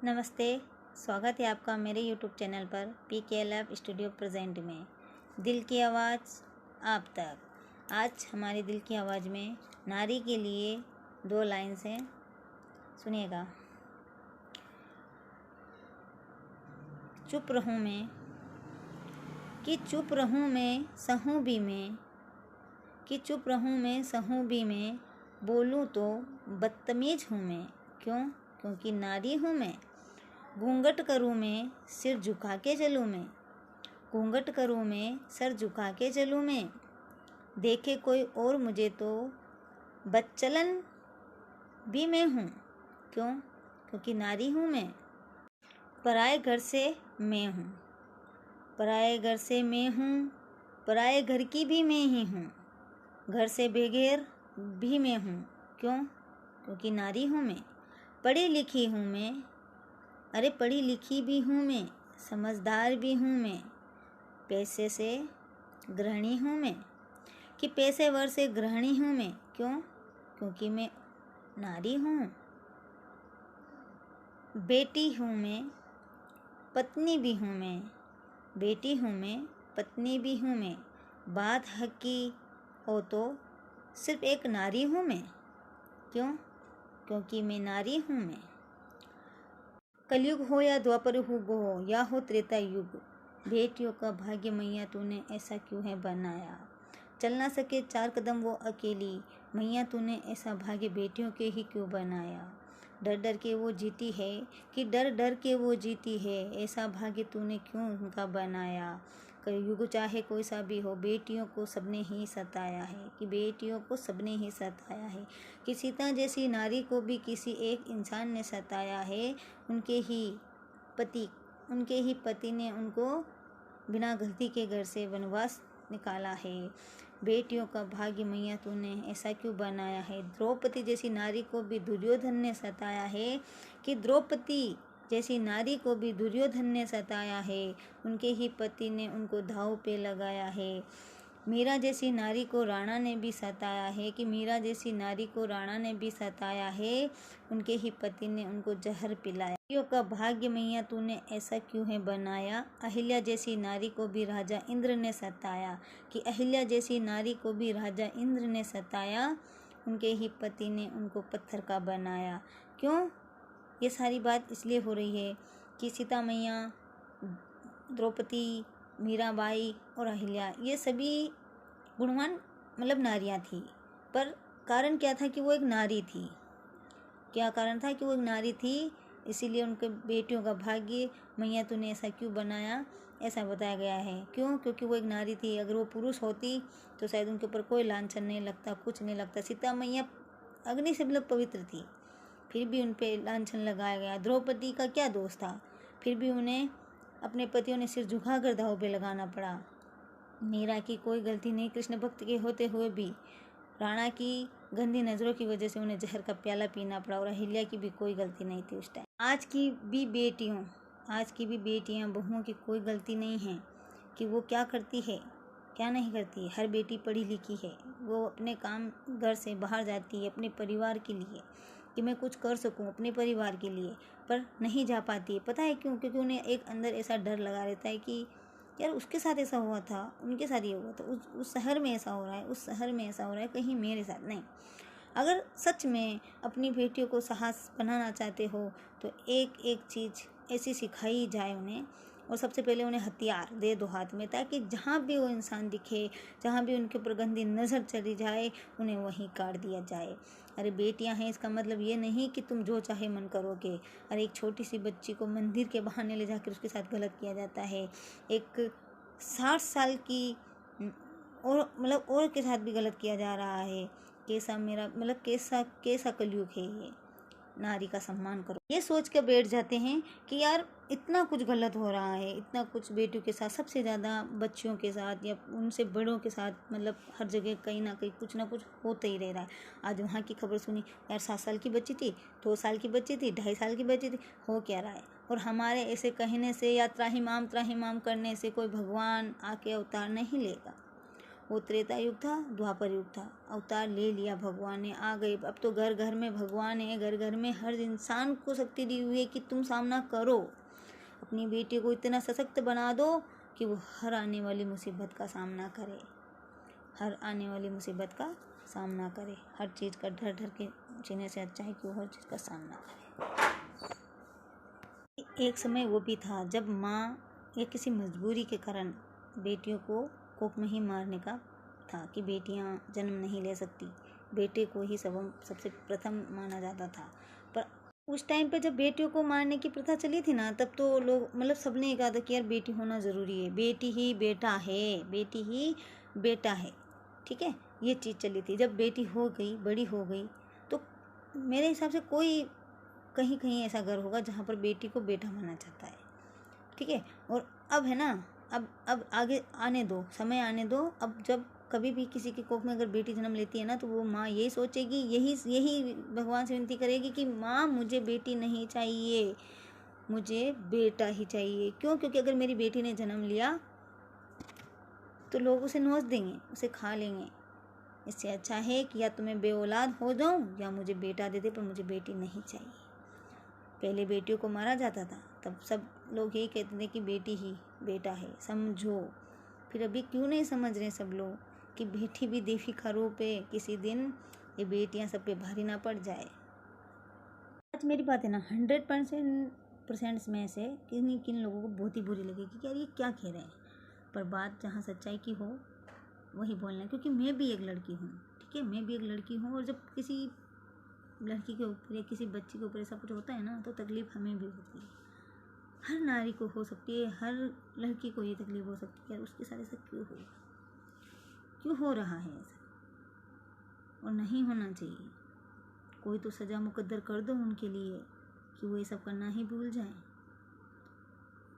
नमस्ते। स्वागत है आपका मेरे यूट्यूब चैनल पर PKLF स्टूडियो प्रेजेंट में। दिल की आवाज़ आप तक। आज हमारे दिल की आवाज़ में नारी के लिए 2 लाइन्स हैं, सुनिएगा। चुप रहूं मैं कि चुप रहूं मैं सहूं भी मैं, कि चुप रहूं मैं सहूं भी मैं, बोलूं तो बदतमीज हूँ मैं। क्यों? क्योंकि नारी हूँ मैं। घूंघट करूँ मैं, सिर झुका के चलूँ मैं। घूंघट करूँ मैं, सर झुका के चलूँ मैं। देखे कोई और मुझे तो बदचलन भी मैं हूँ। क्यों? क्योंकि नारी हूँ मैं। पराए घर से मैं हूँ, पराए घर से मैं हूँ, पराए घर की भी मैं ही हूँ। घर से बेघर भी मैं हूँ। क्यों? क्योंकि नारी हूँ मैं। पढ़ी लिखी हूँ मैं, अरे पढ़ी लिखी भी हूँ मैं, समझदार भी हूँ मैं। पैसे से गृहिणी हूँ मैं, कि पेशेवर से गृहिणी हूँ मैं। क्यों? क्योंकि मैं नारी हूँ। बेटी हूँ मैं, पत्नी भी हूँ मैं। बेटी हूँ मैं, पत्नी भी हूँ मैं। बात हक की हो तो सिर्फ एक नारी हूँ मैं। क्यों? क्योंकि मैं नारी हूँ मैं। कलयुग हो या द्वापर युग हो या हो त्रेता युग, बेटियों का भाग्य मैया तूने ऐसा क्यों है बनाया। चल ना सके 4 कदम वो अकेली, मैया तूने ऐसा भाग्य बेटियों के ही क्यों बनाया। डर डर के वो जीती है, कि डर डर के वो जीती है, ऐसा भाग्य तूने क्यों उनका बनाया। युग चाहे कोई सा भी हो, बेटियों को सबने ही सताया है, कि बेटियों को सबने ही सताया है। कि सीता जैसी नारी को भी किसी एक इंसान ने सताया है। उनके ही पति ने उनको बिना गलती के घर से वनवास निकाला है। बेटियों का भाग्य मैया तूने ऐसा क्यों बनाया है। द्रौपदी जैसी नारी को भी दुर्योधन ने सताया है, कि द्रौपदी जैसी नारी को भी दुर्योधन ने सताया है। उनके ही पति ने उनको दांव पे लगाया है। मीरा जैसी नारी को राणा ने भी सताया है, कि मीरा जैसी नारी को राणा ने भी सताया है। उनके ही पति ने उनको जहर पिलाया। नारियों का भाग्य मैया तूने ऐसा क्यों है बनाया। अहिल्या जैसी नारी को भी राजा इंद्र ने सताया, कि अहिल्या जैसी नारी को भी राजा इंद्र ने सताया। उनके ही पति ने उनको पत्थर का बनाया। क्यों? ये सारी बात इसलिए हो रही है कि सीता मैया, द्रौपदी, मीराबाई और अहिल्या ये सभी गुणवान नारियां थी। पर कारण क्या था कि वो एक नारी थी। क्या कारण था कि वो एक नारी थी, इसीलिए उनके बेटियों का भाग्य मैया तूने ऐसा क्यों बनाया, ऐसा बताया गया है। क्यों? क्योंकि वो एक नारी थी। अगर वो पुरुष होती तो शायद उनके ऊपर कोई लांछन नहीं लगता, कुछ नहीं लगता। सीता मैया अग्नि से पवित्र थी, फिर भी उन पर लांछन लगाया गया। द्रौपदी का क्या दोष था, फिर भी उन्हें अपने पतियों ने सिर झुका कर दांव पे लगाना पड़ा। मीरा की कोई गलती नहीं, कृष्ण भक्त के होते हुए भी राणा की गंदी नज़रों की वजह से उन्हें जहर का प्याला पीना पड़ा। और अहिल्या की भी कोई गलती नहीं थी उस टाइम। आज की भी बेटियां बहुओं की कोई गलती नहीं है कि वो क्या करती है क्या नहीं करती। हर बेटी पढ़ी लिखी है, वो अपने काम घर से बाहर जाती है अपने परिवार के लिए, कि मैं कुछ कर सकूं अपने परिवार के लिए, पर नहीं जा पाती है। पता है क्यों? क्योंकि उन्हें एक अंदर ऐसा डर लगा रहता है कि यार उसके साथ ऐसा हुआ था, उनके साथ ये हुआ था, उस शहर में ऐसा हो रहा है, उस शहर में ऐसा हो रहा है, कहीं मेरे साथ नहीं। अगर सच में अपनी बेटियों को साहस बनाना चाहते हो तो एक एक चीज़ ऐसी सिखाई जाए उन्हें, और सबसे पहले उन्हें हथियार दे दो हाथ में, ताकि जहाँ भी वो इंसान दिखे, जहाँ भी उनके ऊपर गंदी नज़र चली जाए, उन्हें वहीं काट दिया जाए। अरे बेटियां हैं इसका मतलब ये नहीं कि तुम जो चाहे मन करोगे। अरे एक छोटी सी बच्ची को मंदिर के बहाने ले जाकर उसके साथ गलत किया जाता है। एक 60 साल की और और के साथ भी गलत किया जा रहा है। कैसा कलयुग है ये। नारी का सम्मान करो, ये सोच के बैठ जाते हैं कि यार इतना कुछ गलत हो रहा है, इतना कुछ बेटियों के साथ, सबसे ज़्यादा बच्चियों के साथ या उनसे बड़ों के साथ, हर जगह कहीं ना कहीं कुछ ना कुछ होता ही रह रहा है। आज वहाँ की खबर सुनी, यार 7 साल की बच्ची थी, 2 साल की बच्ची थी, 2.5 साल की बच्ची थी, हो क्या रहा है। और हमारे ऐसे कहने से या त्राहिमाम करने से कोई भगवान आके अवतार नहीं लेगा। वो त्रेता युग था, द्वापर युग था, अवतार ले लिया भगवान ने, आ गए। अब तो घर घर में भगवान है, घर घर में हर इंसान को शक्ति दी हुई है कि तुम सामना करो, अपनी बेटी को इतना सशक्त बना दो कि वो हर आने वाली मुसीबत का सामना करे, हर आने वाली मुसीबत का सामना करे, हर चीज़ का डर डर के जीने से अच्छा है कि वो हर चीज़ का सामना करे। एक समय वो भी था जब माँ या किसी मजबूरी के कारण बेटियों को कोख में ही मारने का था कि बेटियां जन्म नहीं ले सकती, बेटे को ही सबसे प्रथम माना जाता था। पर उस टाइम पे जब बेटियों को मारने की प्रथा चली थी ना, तब तो लोग मतलब सबने ये कहा था कि यार बेटी होना ज़रूरी है, बेटी ही बेटा है, बेटी ही बेटा है, ठीक है, ये चीज़ चली थी। जब बेटी हो गई, बड़ी हो गई, तो मेरे हिसाब से कोई कहीं कहीं ऐसा घर होगा जहाँ पर बेटी को बेटा माना जाता है, ठीक है। और अब है ना, अब आगे आने दो, समय आने दो। अब जब कभी भी किसी के कोख में अगर बेटी जन्म लेती है ना, तो वो माँ यही सोचेगी, यही भगवान से विनती करेगी कि माँ मुझे बेटी नहीं चाहिए, मुझे बेटा ही चाहिए। क्यों? क्योंकि अगर मेरी बेटी ने जन्म लिया तो लोग उसे नोच देंगे, उसे खा लेंगे। इससे अच्छा है कि या तो मैं बेऔलाद हो जाऊं या मुझे बेटा दे दे, पर मुझे बेटी नहीं चाहिए। पहले बेटियों को मारा जाता था, तब सब लोग यही कहते थे कि बेटी ही बेटा है, समझो। फिर अभी क्यों नहीं समझ रहे सब लोग कि बेटी भी देवी का रूप है, किसी दिन ये बेटियां सब पे भारी ना पड़ जाए। आज मेरी बात है ना 100% में से किन लोगों को बहुत ही बुरी लगेगी कि यार ये क्या कह रहे हैं, पर बात जहाँ सच्चाई की हो वही बोलना। क्योंकि मैं भी एक लड़की हूँ, ठीक है, मैं भी एक लड़की हूँ। और जब किसी लड़की के ऊपर या किसी बच्ची के ऊपर ऐसा कुछ होता है ना, तो तकलीफ़ हमें भी होती है, हर नारी को हो सकती है, हर लड़की को ये तकलीफ़ हो सकती है। उसके साथ ऐसा क्यों होगा, क्यों हो रहा है ऐसा, और नहीं होना चाहिए। कोई तो सज़ा मुकद्दर कर दो उनके लिए कि वो ये सब करना ही भूल जाएं।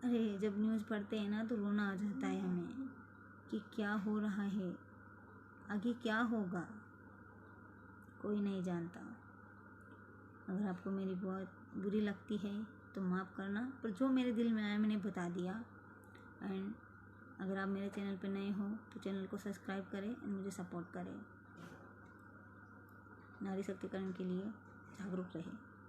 अरे जब न्यूज़ पढ़ते हैं ना तो रोना आ जाता है हमें कि क्या हो रहा है, आगे क्या होगा, कोई नहीं जानता। अगर आपको मेरी बहुत बुरी लगती है तो माफ़ करना, पर जो मेरे दिल में आया मैंने बता दिया। एंड अगर आप मेरे चैनल पर नए हो तो चैनल को सब्सक्राइब करें एंड मुझे सपोर्ट करें। नारी शक्तिकरण के लिए जागरूक रहें।